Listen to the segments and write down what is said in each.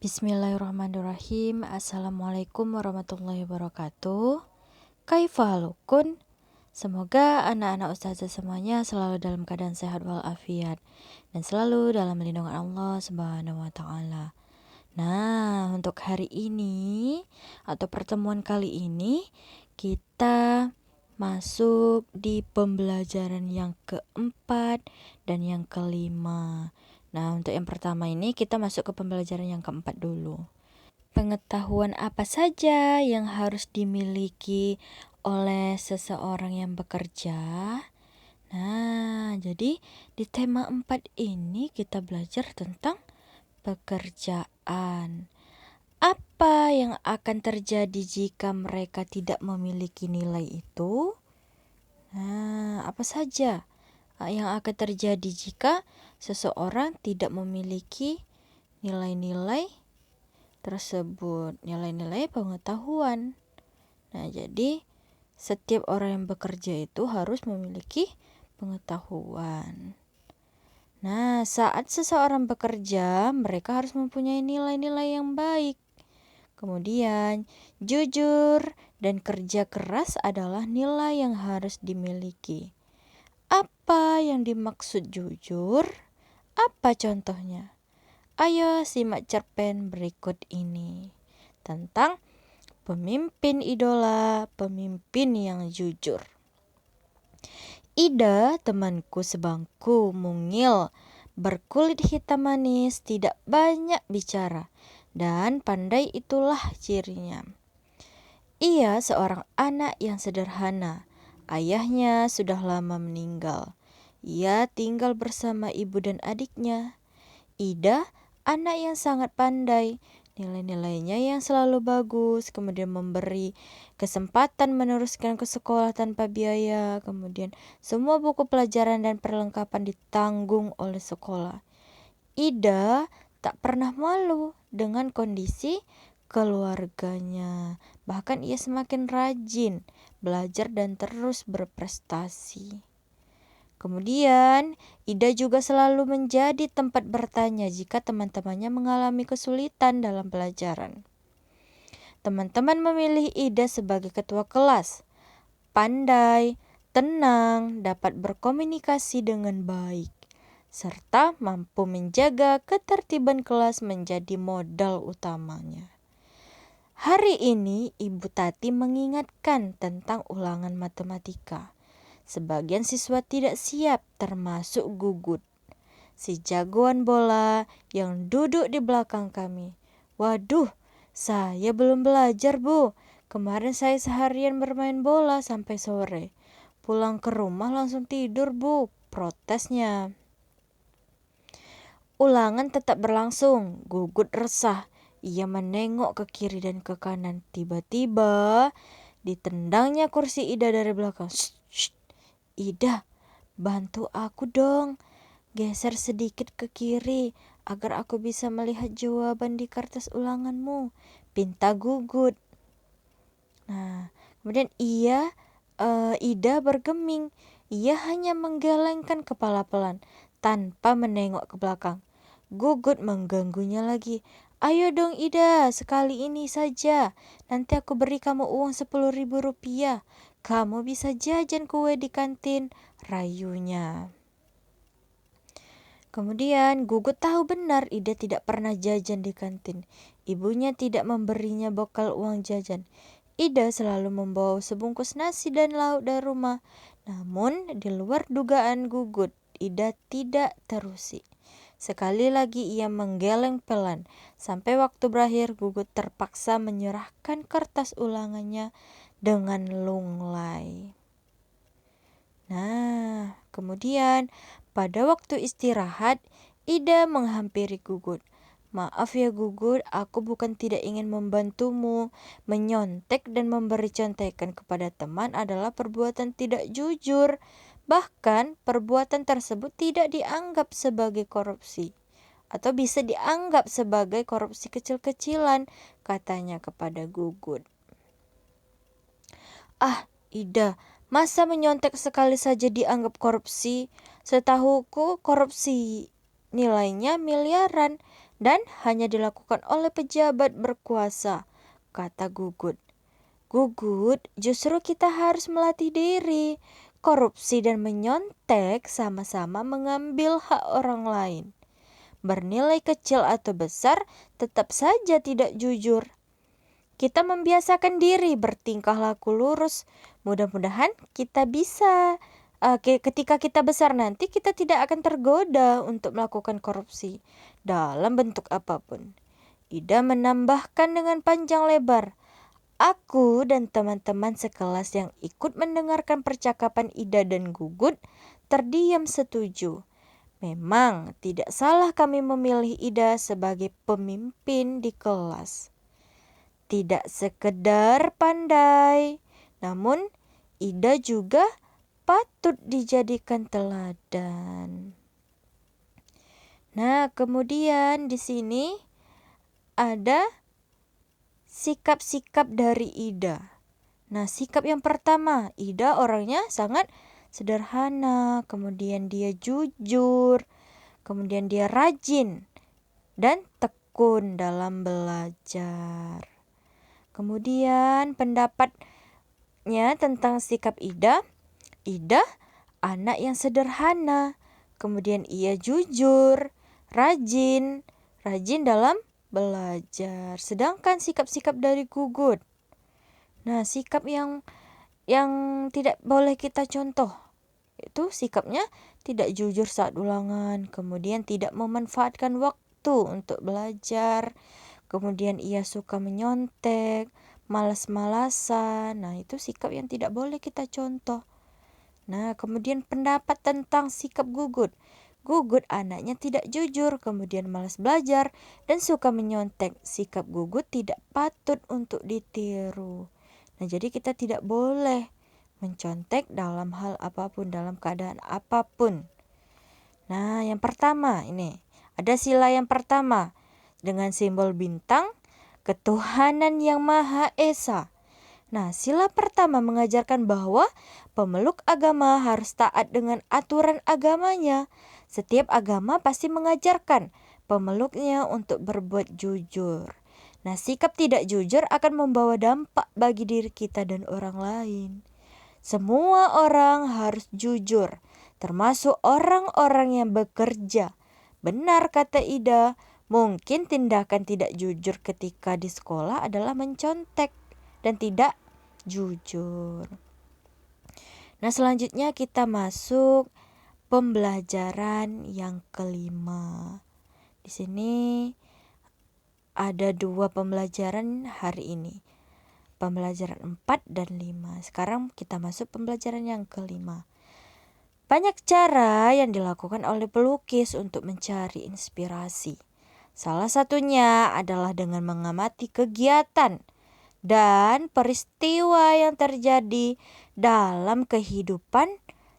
Bismillahirrahmanirrahim. Assalamualaikum warahmatullahi wabarakatuh. Kaifahalukun? Semoga anak-anak ustazah semuanya selalu dalam keadaan sehat walafiat dan selalu dalam lindungan Allah Subhanahu wa taala. Nah, untuk hari ini atau pertemuan kali ini kita masuk di pembelajaran yang keempat dan yang kelima. Nah, untuk yang pertama ini kita masuk ke pembelajaran yang keempat dulu. Pengetahuan apa saja yang harus dimiliki oleh seseorang yang bekerja? Nah, jadi di tema 4 ini kita belajar tentang pekerjaan. Apa yang akan terjadi jika mereka tidak memiliki nilai itu? Nah, apa saja yang akan terjadi jika seseorang tidak memiliki nilai-nilai tersebut, nilai-nilai pengetahuan. Nah, jadi setiap orang yang bekerja itu harus memiliki pengetahuan. Nah, saat seseorang bekerja, mereka harus mempunyai nilai-nilai yang baik. Kemudian, jujur dan kerja keras adalah nilai yang harus dimiliki. Apa yang dimaksud jujur? Apa contohnya? Ayo simak cerpen berikut ini tentang pemimpin idola, pemimpin yang jujur. Ida, temanku sebangku, mungil, berkulit hitam manis, tidak banyak bicara, dan pandai itulah cirinya. Ia seorang anak yang sederhana. Ayahnya sudah lama meninggal. Ia tinggal bersama ibu dan adiknya. Ida, anak yang sangat pandai, nilai-nilainya yang selalu bagus, kemudian memberi kesempatan meneruskan ke sekolah tanpa biaya, kemudian semua buku pelajaran dan perlengkapan ditanggung oleh sekolah. Ida tak pernah malu dengan kondisi keluarganya. Bahkan ia semakin rajin belajar dan terus berprestasi. Kemudian, Ida juga selalu menjadi tempat bertanya jika teman-temannya mengalami kesulitan dalam pelajaran. Teman-teman memilih Ida sebagai ketua kelas. Pandai, tenang, dapat berkomunikasi dengan baik, serta mampu menjaga ketertiban kelas menjadi modal utamanya. Hari ini Ibu Tati mengingatkan tentang ulangan matematika. Sebagian siswa tidak siap, termasuk Gugut, si jagoan bola yang duduk di belakang kami. Waduh, saya belum belajar, Bu. Kemarin saya seharian bermain bola sampai sore. Pulang ke rumah langsung tidur, Bu, protesnya. Ulangan tetap berlangsung. Gugut resah. Ia menengok ke kiri dan ke kanan. Tiba-tiba ditendangnya kursi Ida dari belakang. Shh, Ida, bantu aku dong. Geser sedikit ke kiri agar aku bisa melihat jawaban di kertas ulanganmu, pinta Gugut. Nah, kemudian Ida bergeming. Ia hanya menggelengkan kepala pelan tanpa menengok ke belakang. Gugut mengganggunya lagi. Ayo dong Ida, sekali ini saja. Nanti aku beri kamu uang 10.000 rupiah. Kamu bisa jajan kue di kantin, rayunya. Kemudian Gugut tahu benar Ida tidak pernah jajan di kantin. Ibunya tidak memberinya bekal uang jajan. Ida selalu membawa sebungkus nasi dan lauk dari rumah. Namun di luar dugaan Gugut, Ida tidak terusi. Sekali lagi ia menggeleng pelan. Sampai waktu berakhir, Gugut terpaksa menyerahkan kertas ulangannya dengan lunglai. Nah, kemudian pada waktu istirahat, Ida menghampiri Gugut. Maaf ya Gugut, aku bukan tidak ingin membantumu. Menyontek dan memberi contekan kepada teman adalah perbuatan tidak jujur. Bahkan perbuatan tersebut tidak dianggap sebagai korupsi, atau bisa dianggap sebagai korupsi kecil-kecilan, katanya kepada Gugut. Ah, Ida, masa menyontek sekali saja dianggap korupsi? Setahuku korupsi nilainya miliaran dan hanya dilakukan oleh pejabat berkuasa, kata Gugut. Gugut, justru kita harus melatih diri. Korupsi dan menyontek sama-sama mengambil hak orang lain. Bernilai kecil atau besar, tetap saja tidak jujur. Kita membiasakan diri bertingkah laku lurus. Mudah-mudahan kita bisa. Ketika kita besar nanti, kita tidak akan tergoda untuk melakukan korupsi dalam bentuk apapun. Ida menambahkan dengan panjang lebar. Aku dan teman-teman sekelas yang ikut mendengarkan percakapan Ida dan Gugut terdiam setuju. Memang tidak salah kami memilih Ida sebagai pemimpin di kelas. Tidak sekedar pandai, namun Ida juga patut dijadikan teladan. Nah, kemudian di sini ada sikap-sikap dari Ida. Nah, sikap yang pertama, Ida orangnya sangat sederhana, kemudian dia jujur, kemudian dia rajin dan tekun dalam belajar. Kemudian pendapatnya tentang sikap Ida anak yang sederhana, kemudian ia jujur, rajin dalam belajar. Sedangkan sikap-sikap dari Gugut, nah sikap yang tidak boleh kita contoh, itu sikapnya tidak jujur saat ulangan, kemudian tidak memanfaatkan waktu untuk belajar, kemudian ia suka menyontek, malas-malasan. Nah, itu sikap yang tidak boleh kita contoh. Nah, kemudian pendapat tentang sikap Gugut. Gugut anaknya tidak jujur, kemudian malas belajar, dan suka menyontek. Sikap Gugut tidak patut untuk ditiru. Nah, jadi kita tidak boleh mencontek dalam hal apapun, dalam keadaan apapun. Nah, yang pertama ini, ada sila yang pertama dengan simbol bintang, ketuhanan yang Maha Esa. Nah, sila pertama mengajarkan bahwa pemeluk agama harus taat dengan aturan agamanya. Setiap agama pasti mengajarkan pemeluknya untuk berbuat jujur. Nah, sikap tidak jujur akan membawa dampak bagi diri kita dan orang lain. Semua orang harus jujur, termasuk orang-orang yang bekerja. Benar kata Ida, mungkin tindakan tidak jujur ketika di sekolah adalah mencontek dan tidak jujur. Nah, selanjutnya kita masuk pembelajaran yang kelima. Di sini ada 2 pembelajaran hari ini. Pembelajaran 4 dan 5. Sekarang kita masuk pembelajaran yang kelima. Banyak cara yang dilakukan oleh pelukis untuk mencari inspirasi. Salah satunya adalah dengan mengamati kegiatan dan peristiwa yang terjadi dalam kehidupan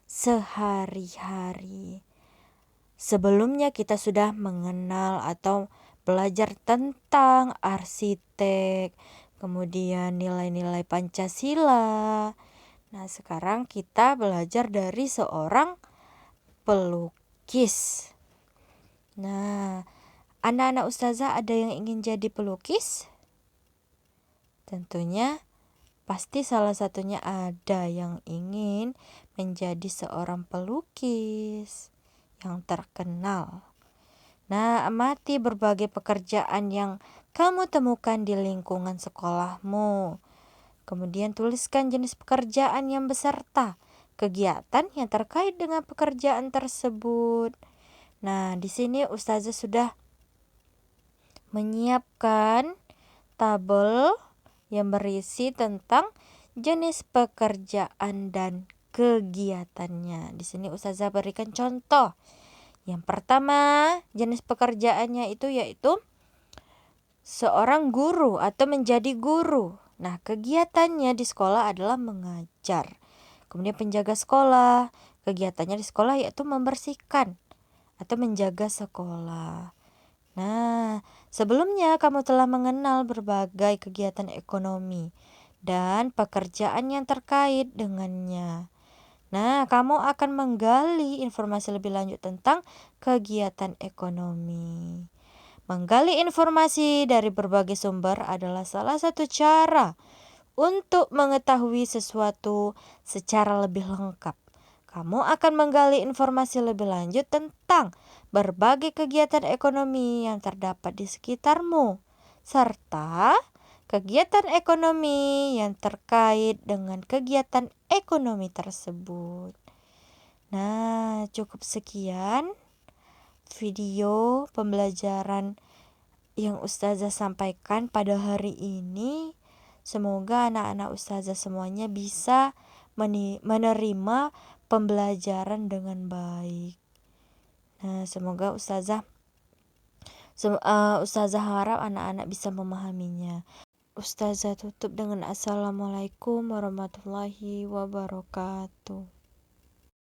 sehari-hari. Sebelumnya kita sudah mengenal atau belajar tentang arsitek, kemudian nilai-nilai Pancasila. Nah, sekarang kita belajar dari seorang pelukis. Nah, anak-anak ustazah ada yang ingin jadi pelukis? Tentunya pasti salah satunya ada yang ingin menjadi seorang pelukis yang terkenal. Nah, amati berbagai pekerjaan yang kamu temukan di lingkungan sekolahmu. Kemudian tuliskan jenis pekerjaan yang beserta kegiatan yang terkait dengan pekerjaan tersebut. Nah, di sini ustazah sudah menyiapkan tabel yang berisi tentang jenis pekerjaan dan kegiatannya. Di sini ustazah berikan contoh. Yang pertama, jenis pekerjaannya itu yaitu seorang guru atau menjadi guru. Nah, kegiatannya di sekolah adalah mengajar. Kemudian penjaga sekolah, kegiatannya di sekolah yaitu membersihkan atau menjaga sekolah. Nah, sebelumnya kamu telah mengenal berbagai kegiatan ekonomi dan pekerjaan yang terkait dengannya. Nah, kamu akan menggali informasi lebih lanjut tentang kegiatan ekonomi. Menggali informasi dari berbagai sumber adalah salah satu cara untuk mengetahui sesuatu secara lebih lengkap. Kamu akan menggali informasi lebih lanjut tentang berbagai kegiatan ekonomi yang terdapat di sekitarmu, serta kegiatan ekonomi yang terkait dengan kegiatan ekonomi tersebut. Nah, cukup sekian video pembelajaran yang Ustazah sampaikan pada hari ini. Semoga anak-anak Ustazah semuanya bisa menerima pembelajaran dengan baik. Nah, semoga Ustazah harap anak-anak bisa memahaminya. Ustazah tutup dengan Assalamualaikum warahmatullahi wabarakatuh.